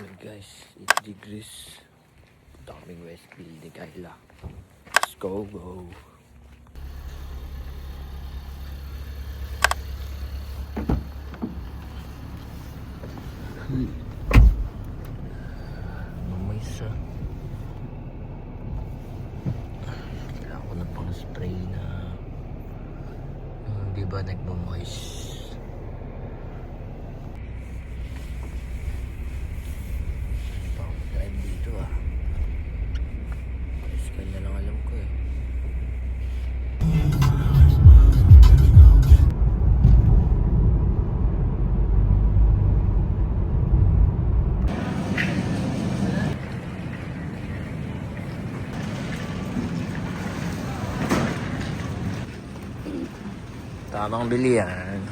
Alright guys, 8 degrees. Daming West Building Kaila. Let's go. Mamaysa. Kailangan ko na pang spray na di ba nagmamoist. Tamang bili yan.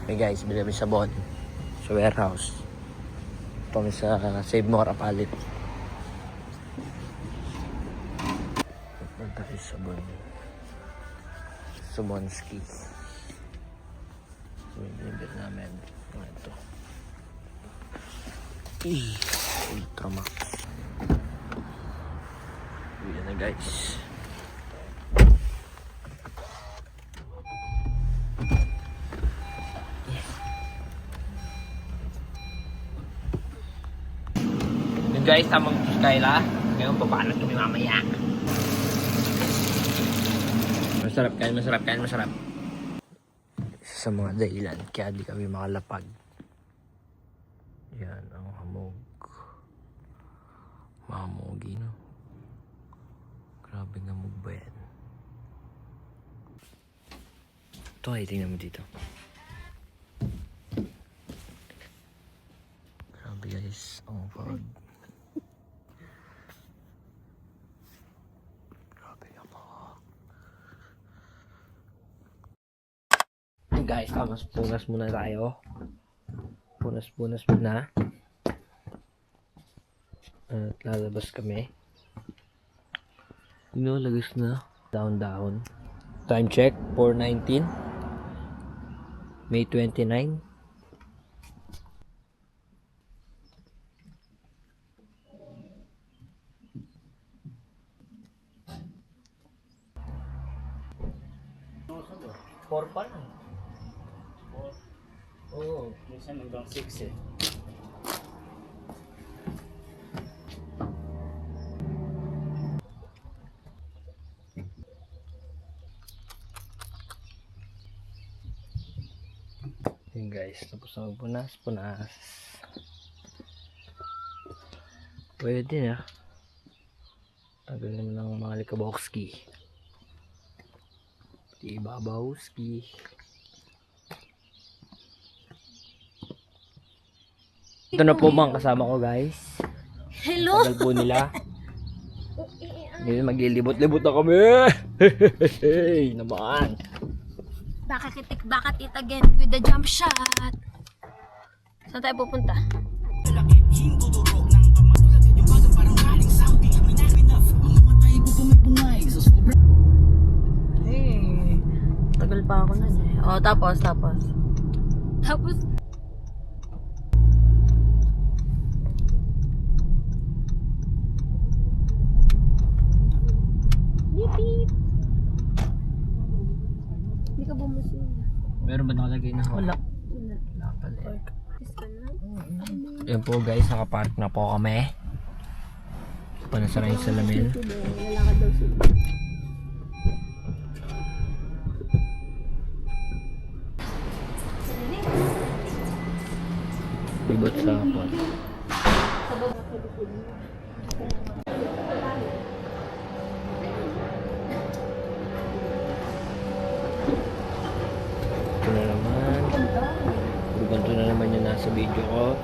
Hey guys, bili kami sabon sa warehouse. Ito kami sa Save More Apalit. Punta tayo sabon. Sumonski. So, binibit namin. Ito. Ultramax. Yan na guys. Yun guys, tamang Skyla. Ngayon, papalat kami mamaya. Masarap. Isa sa mga dahilan kaya di kami makalapag. Yan ang hamog. Mahamogi, no? Grabe nga hamog ba yan? Ito ay tingnan mo dito. Grabe guys, ang fog. Guys, punas muna tayo. Punas muna. At lalabas kami. Lagas na. Down. Time check, 4:19. May 29. Four pa lang. Oo. Minsan hanggang 6 eh. Yun guys, tapos na magpunas. Pwede na. Tagal naman ng mga likabokski. Ibabawski. Ito na po mga kasama ko guys. Hello! Tagal po nila. Ngayon maglilibot-libot na kami. Hey naman. Baka it again with the jump shot. Saan tayo pupunta? Hey, tagal pa ako nun eh. O, tapos. Beep. Hindi ka bumusin. Meron ba nakalagay na? Wala pala eh. Yan po guys, nakapark na po kami. Panasara yung salamin. Lalakad daw sila. Libot sa hapon. Ito na naman. Ganito na naman yung nasa video ko.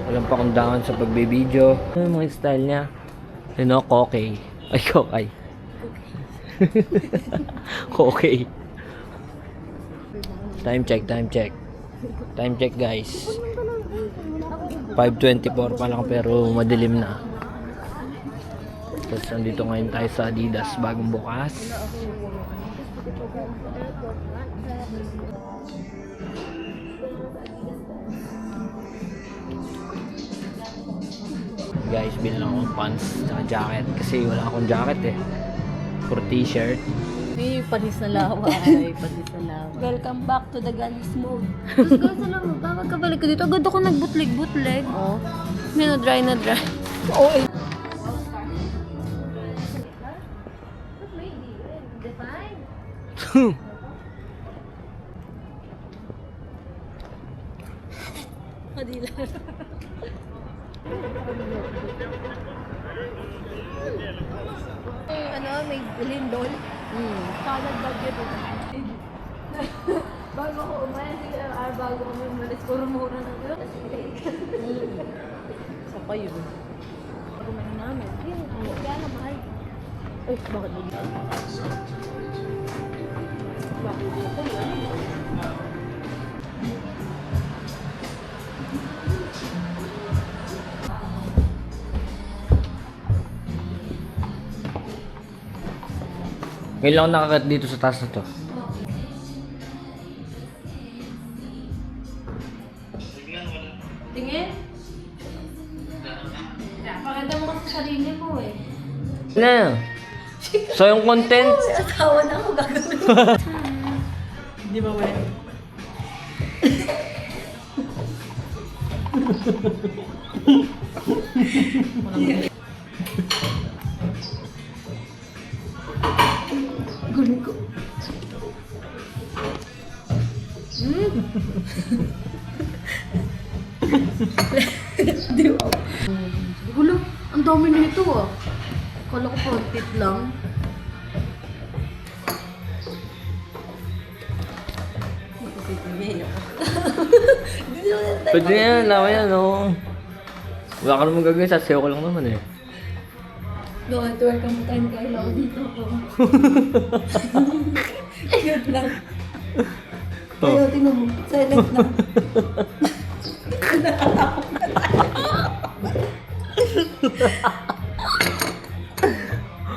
Walang pakundangan sa pagbibideo. Ano yung mga style niya? Kokay. Ay, kokay. Kokay. Time check. Time check guys. 5:24 pa lang pero madilim na. Tapos nandito ngayon tayo sa Adidas bagong bukas. Guys, binila akong pants at jacket kasi wala akong jacket eh. For t-shirt. May panis na lawa. Ay, panis na lawa. Welcome back to the Galis mode. Tapos guys, alam mo, bakit ka balik ka dito? Agad ako nagbutlig-butlig. Oh. May na dry. Oo, eh. Kadila. May lindol. Salad bag yun. Bago ko umalis, bago kami umalis, puro mura na yun. Sa pa yun. Kumain namin. Kaya na mahal. Ay, bakit hindi? Bakit dito yun? Ngayon lang ako nakakat dito sa taas na to. Tingin? Pakita mo kasi sarili mo eh. Na. So yung content. Asawa na ako gagawin. Di ba wala? Guling ko. Di ba? Gulo, ang dami nito ah. Kala ko kontit lang. Pwede yan, lawa yan, no. Wala ka naman gagawin, sasayaw ko lang naman eh. No, ito welcome time kayo ako dito ko. Ayun lang. Ayaw, tingnan mo. Silent lang.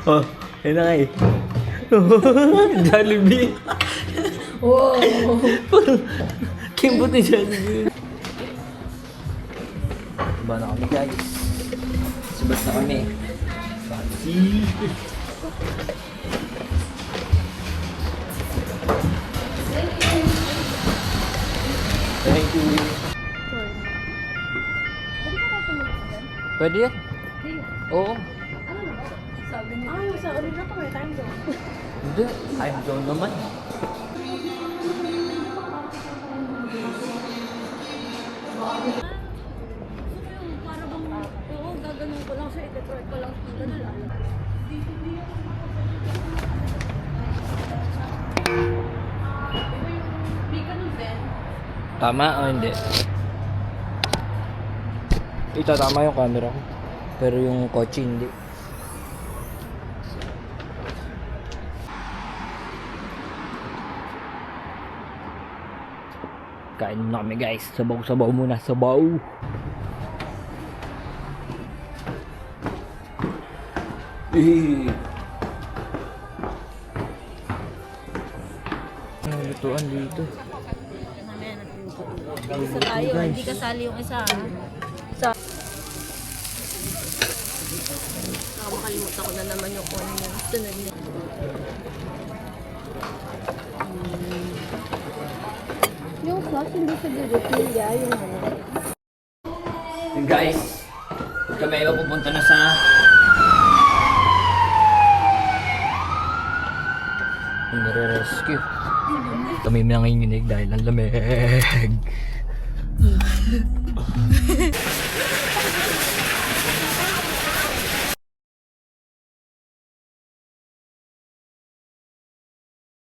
Oh, yun na nga eh. Jollibee. Wow. Kimbot ni Jollibee. Iba na kami guys. Subat na kami. Fancy. Thank you. Pwede yan? Oo. Sabi niya. Yung sa ulit na to, may time zone. Hindi. Time zone naman. Para bang, oo, gaganon ko lang siya, i-detroit ko lang. Ganun lang. Tama o hindi? Ito tama yung camera ko. Pero yung kotse hindi. Kain muna kami guys. Sabaw-sabaw muna. Sabaw. Ang lutuan dito. Isa tayo, hindi kasali yung isa. Makalimutan ko na naman yung kung ano yung sunod niya. Yung sauce, hindi sa Gugutilla, yung ano. And guys, kami ay pupunta na sa nire-rescue. Kami may nanginginig dahil ang lamig.